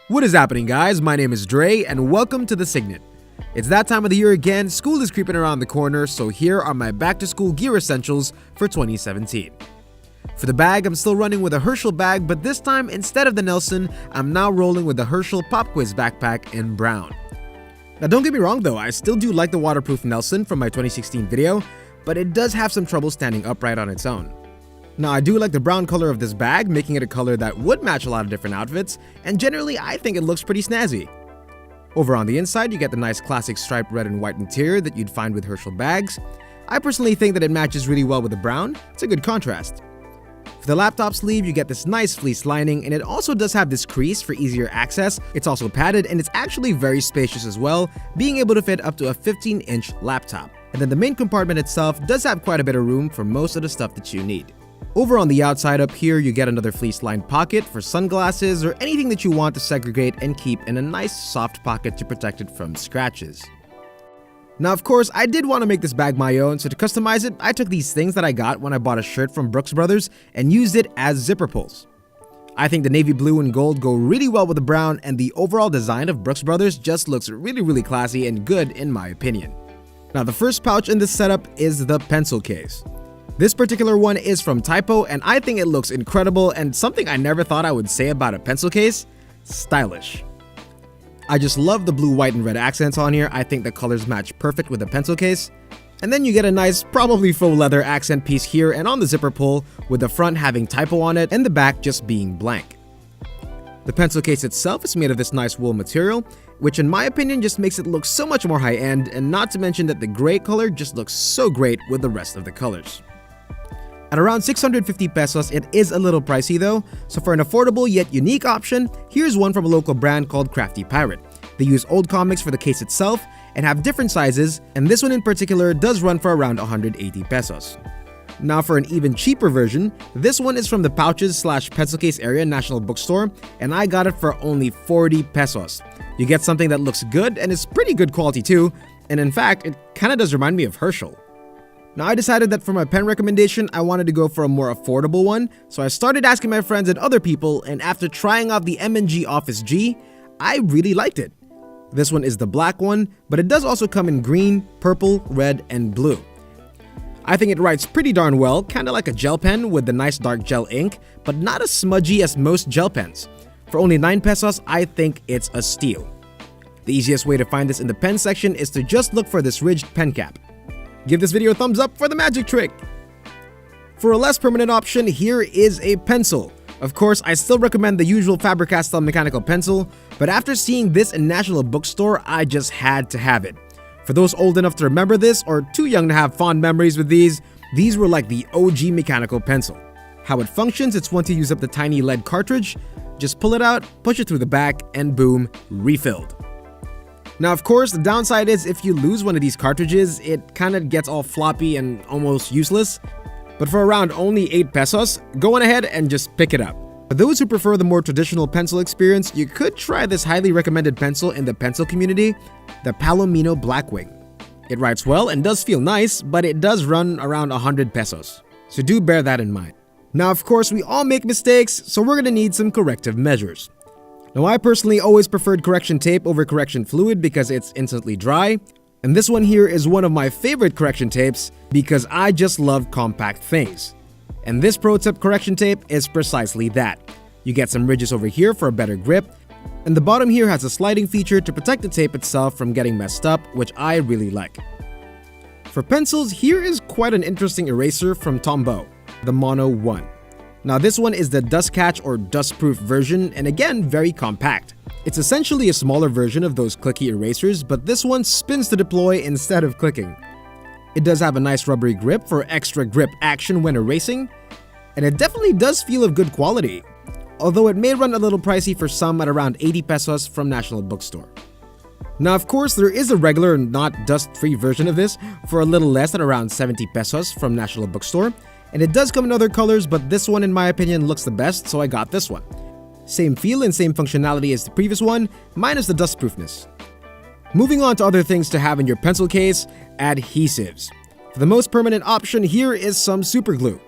What is happening, guys? My name is Drei and welcome to the Signet. It's that time of the year again, school is creeping around the corner, so here are my back to school gear essentials for 2017. For the bag, I'm still running with a Herschel bag, but this time instead of the Nelson, I'm now rolling with the Herschel Pop Quiz backpack in brown. Now don't get me wrong though, I still do like the waterproof Nelson from my 2016 video, but it does have some trouble standing upright on its own. Now I do like the brown color of this bag, making it a color that would match a lot of different outfits, and generally I think it looks pretty snazzy. Over on the inside, you get the nice classic striped red and white interior that you'd find with Herschel bags. I personally think that it matches really well with the brown. It's a good contrast. For the laptop sleeve, you get this nice fleece lining, and it also does have this crease for easier access. It's also padded, and it's actually very spacious as well, being able to fit up to a 15-inch laptop. And then the main compartment itself does have quite a bit of room for most of the stuff that you need. Over on the outside up here, you get another fleece-lined pocket for sunglasses or anything that you want to segregate and keep in a nice soft pocket to protect it from scratches. Now of course, I did want to make this bag my own, so to customize it, I took these things that I got when I bought a shirt from Brooks Brothers and used it as zipper pulls. I think the navy blue and gold go really well with the brown, and the overall design of Brooks Brothers just looks really classy and good in my opinion. Now the first pouch in this setup is the pencil case. This particular one is from Typo, and I think it looks incredible, and something I never thought I would say about a pencil case: stylish. I just love the blue, white, and red accents on here. I think the colors match perfect with the pencil case. And then you get a nice, probably faux leather accent piece here and on the zipper pull, with the front having Typo on it and the back just being blank. The pencil case itself is made of this nice wool material, which in my opinion just makes it look so much more high-end, and not to mention that the gray color just looks so great with the rest of the colors. At around 650 pesos, it is a little pricey though, so for an affordable yet unique option, here's one from a local brand called Crafty Pirate. They use old comics for the case itself and have different sizes, and this one in particular does run for around 180 pesos. Now for an even cheaper version, this one is from the pouches/pencil case area National Bookstore, and I got it for only 40 pesos. You get something that looks good and is pretty good quality too, and in fact, it kinda does remind me of Herschel. Now I decided that for my pen recommendation, I wanted to go for a more affordable one, so I started asking my friends and other people, and after trying out the M&G Office G, I really liked it. This one is the black one, but it does also come in green, purple, red, and blue. I think it writes pretty darn well, kinda like a gel pen with the nice dark gel ink, but not as smudgy as most gel pens. For only 9 pesos, I think it's a steal. The easiest way to find this in the pen section is to just look for this ridged pen cap. Give this video a thumbs up for the magic trick! For a less permanent option, here is a pencil. Of course, I still recommend the usual Faber-Castell mechanical pencil, but after seeing this in National Bookstore, I just had to have it. For those old enough to remember this or too young to have fond memories with these were like the OG mechanical pencil. How it functions, it's once you use up the tiny lead cartridge, just pull it out, push it through the back, and boom, refilled. Now of course, the downside is if you lose one of these cartridges, it kinda gets all floppy and almost useless. But for around only 8 pesos, go on ahead and just pick it up. For those who prefer the more traditional pencil experience, you could try this highly recommended pencil in the pencil community, the Palomino Blackwing. It writes well and does feel nice, but it does run around 100 pesos. So do bear that in mind. Now of course, we all make mistakes, so we're gonna need some corrective measures. Now I personally always preferred correction tape over correction fluid because it's instantly dry, and this one here is one of my favorite correction tapes because I just love compact things. And this pro tip correction tape is precisely that. You get some ridges over here for a better grip, and the bottom here has a sliding feature to protect the tape itself from getting messed up, which I really like. For pencils, here is quite an interesting eraser from Tombow, the Mono 1. Now this one is the dust catch or dust-proof version, and again, very compact. It's essentially a smaller version of those clicky erasers, but this one spins to deploy instead of clicking. It does have a nice rubbery grip for extra grip action when erasing, and it definitely does feel of good quality, although it may run a little pricey for some at around 80 pesos from National Bookstore. Now of course, there is a regular, not dust-free version of this for a little less at around 70 pesos from National Bookstore, and it does come in other colors, but this one in my opinion looks the best, so I got this one. Same feel and same functionality as the previous one, minus the dustproofness. Moving on to other things to have in your pencil case, adhesives. For the most permanent option, here is some super glue.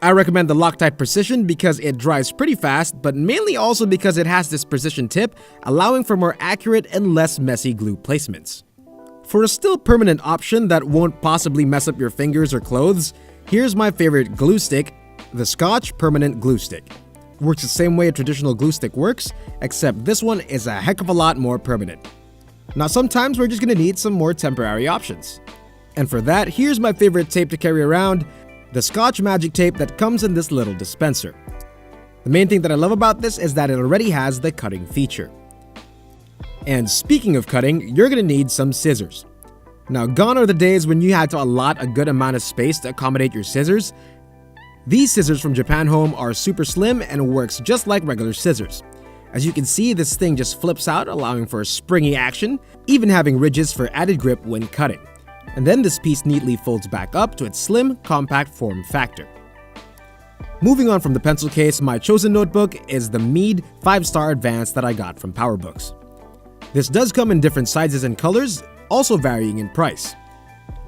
I recommend the Loctite Precision because it dries pretty fast, but mainly also because it has this precision tip, allowing for more accurate and less messy glue placements. For a still permanent option that won't possibly mess up your fingers or clothes, here's my favorite glue stick, the Scotch Permanent Glue Stick. Works the same way a traditional glue stick works, except this one is a heck of a lot more permanent. Now sometimes we're just gonna need some more temporary options. And for that, here's my favorite tape to carry around, the Scotch Magic Tape that comes in this little dispenser. The main thing that I love about this is that it already has the cutting feature. And speaking of cutting, you're gonna need some scissors. Now gone are the days when you had to allot a good amount of space to accommodate your scissors. These scissors from Japan Home are super slim and works just like regular scissors. As you can see, this thing just flips out, allowing for a springy action, even having ridges for added grip when cutting. And then this piece neatly folds back up to its slim, compact form factor. Moving on from the pencil case, my chosen notebook is the Mead 5-Star Advanced that I got from PowerBooks. This does come in different sizes and colors, also varying in price.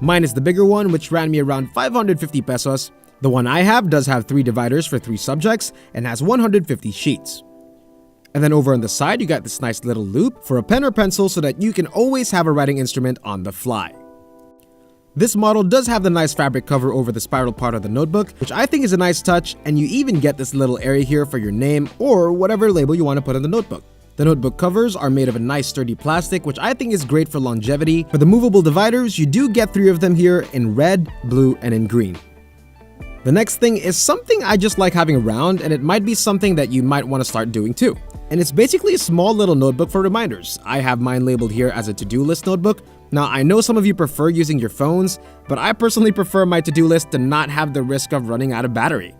Mine is the bigger one, which ran me around 550 pesos. The one I have does have 3 dividers for 3 subjects and has 150 sheets. And then over on the side, you got this nice little loop for a pen or pencil so that you can always have a writing instrument on the fly. This model does have the nice fabric cover over the spiral part of the notebook, which I think is a nice touch, and you even get this little area here for your name or whatever label you want to put on the notebook. The notebook covers are made of a nice sturdy plastic, which I think is great for longevity. For the movable dividers, you do get 3 of them here in red, blue, and in green. The next thing is something I just like having around, and it might be something that you might want to start doing too. And it's basically a small little notebook for reminders. I have mine labeled here as a to-do list notebook. Now, I know some of you prefer using your phones, but I personally prefer my to-do list to not have the risk of running out of battery.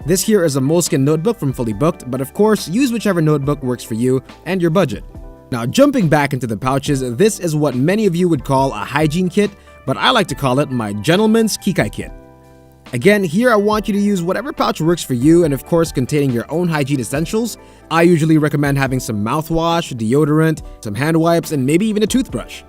This here is a moleskin notebook from Fully Booked, but of course, use whichever notebook works for you and your budget. Now, jumping back into the pouches, this is what many of you would call a hygiene kit, but I like to call it my gentleman's Kikai kit. Again, here I want you to use whatever pouch works for you and of course containing your own hygiene essentials. I usually recommend having some mouthwash, deodorant, some hand wipes, and maybe even a toothbrush.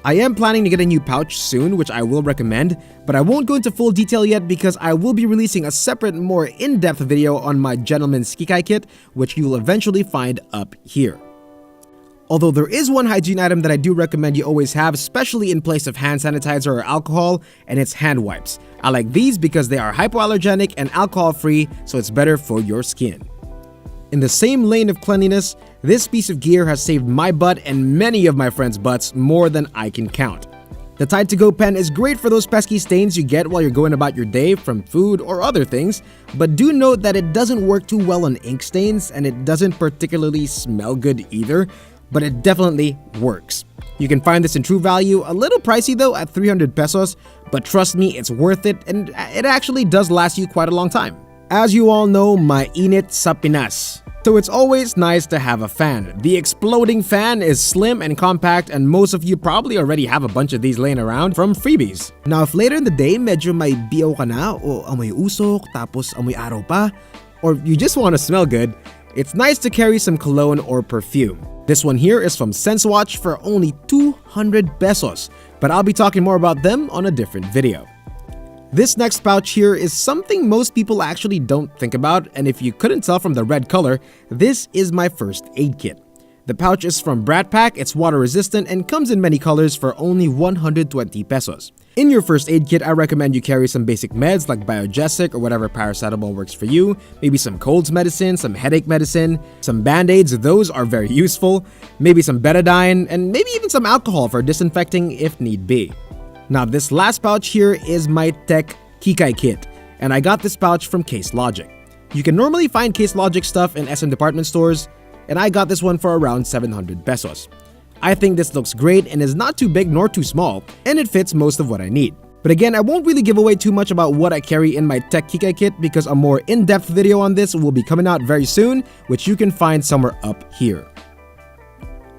I am planning to get a new pouch soon, which I will recommend, but I won't go into full detail yet because I will be releasing a separate, more in-depth video on my gentleman's Kikai kit, which you will eventually find up here. Although there is one hygiene item that I do recommend you always have, especially in place of hand sanitizer or alcohol, and it's hand wipes. I like these because they are hypoallergenic and alcohol-free, so it's better for your skin. In the same lane of cleanliness, this piece of gear has saved my butt and many of my friends' butts more than I can count. The Tide to Go pen is great for those pesky stains you get while you're going about your day from food or other things, but do note that it doesn't work too well on ink stains and it doesn't particularly smell good either, but it definitely works. You can find this in True Value, a little pricey though at 300 pesos, but trust me, it's worth it and it actually does last you quite a long time. As you all know, mainit sa Pinas. So it's always nice to have a fan. The exploding fan is slim and compact and most of you probably already have a bunch of these laying around from freebies. Now if later in the day medyo may biyaw ka na o amoy usok tapos amoy araw pa, or you just want to smell good, it's nice to carry some cologne or perfume. This one here is from SenseWatch for only 200 pesos, but I'll be talking more about them on a different video. This next pouch here is something most people actually don't think about, and if you couldn't tell from the red color, this is my first aid kit. The pouch is from Brat Pack, it's water resistant, and comes in many colors for only 120 pesos. In your first aid kit, I recommend you carry some basic meds like Biogesic or whatever paracetamol works for you, maybe some colds medicine, some headache medicine, some band-aids, those are very useful, maybe some betadine, and maybe even some alcohol for disinfecting if need be. Now this last pouch here is my Tech Kikai kit, and I got this pouch from Case Logic. You can normally find Case Logic stuff in SM department stores, and I got this one for around 700 pesos. I think this looks great and is not too big nor too small, and it fits most of what I need. But again, I won't really give away too much about what I carry in my Tech Kikai kit because a more in-depth video on this will be coming out very soon, which you can find somewhere up here.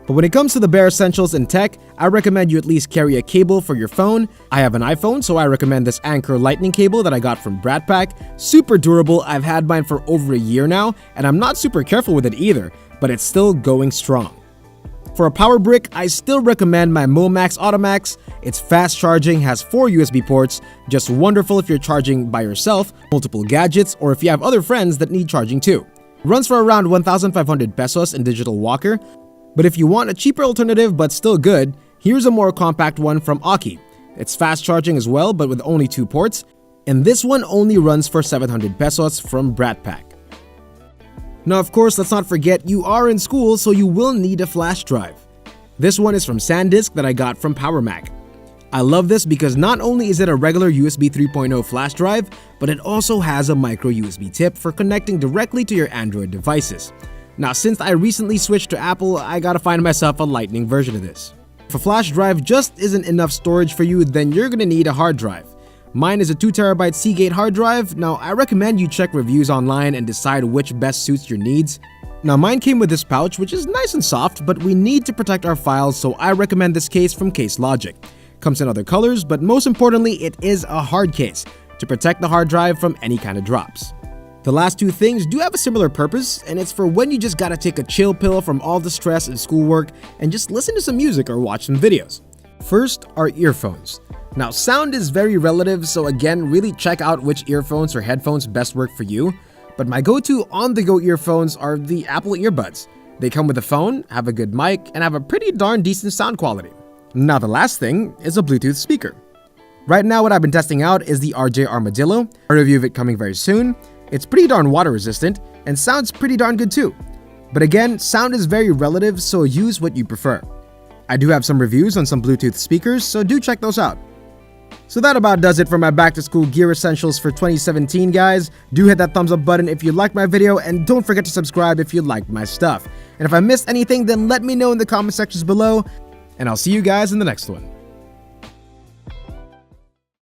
But when it comes to the bare essentials in tech, I recommend you at least carry a cable for your phone. I have an iPhone, so I recommend this Anker lightning cable that I got from Brat Pack. Super durable, I've had mine for over a year now, and I'm not super careful with it either, but it's still going strong. For a power brick, I still recommend my Momax Automax. It's fast charging, has 4 USB ports, just wonderful if you're charging by yourself, multiple gadgets, or if you have other friends that need charging too. Runs for around 1,500 pesos in digital walker, but if you want a cheaper alternative but still good, here's a more compact one from Aki. It's fast charging as well, but with only 2 ports, and this one only runs for 700 pesos from Brat Pack. Now of course, let's not forget you are in school, so you will need a flash drive. This one is from SanDisk that I got from PowerMac. I love this because not only is it a regular USB 3.0 flash drive, but it also has a micro USB tip for connecting directly to your Android devices. Now since I recently switched to Apple, I gotta find myself a Lightning version of this. If a flash drive just isn't enough storage for you, then you're gonna need a hard drive. Mine is a 2TB Seagate hard drive. Now I recommend you check reviews online and decide which best suits your needs. Now mine came with this pouch which is nice and soft, but we need to protect our files, so I recommend this case from Case Logic. Comes in other colors, but most importantly it is a hard case to protect the hard drive from any kind of drops. The last 2 things do have a similar purpose, and it's for when you just gotta take a chill pill from all the stress and schoolwork and just listen to some music or watch some videos. First are earphones. Now sound is very relative, so again, really check out which earphones or headphones best work for you. But my go-to on-the-go earphones are the Apple earbuds. They come with a phone, have a good mic, and have a pretty darn decent sound quality. Now the last thing is a Bluetooth speaker. Right now what I've been testing out is the RJ Armadillo, a review of it coming very soon. It's pretty darn water resistant and sounds pretty darn good too. But again, sound is very relative, so use what you prefer. I do have some reviews on some Bluetooth speakers, so do check those out. So that about does it for my back to school gear essentials for 2017, guys. Do hit that thumbs up button if you liked my video, and don't forget to subscribe if you liked my stuff. And if I missed anything, then let me know in the comment sections below, and I'll see you guys in the next one.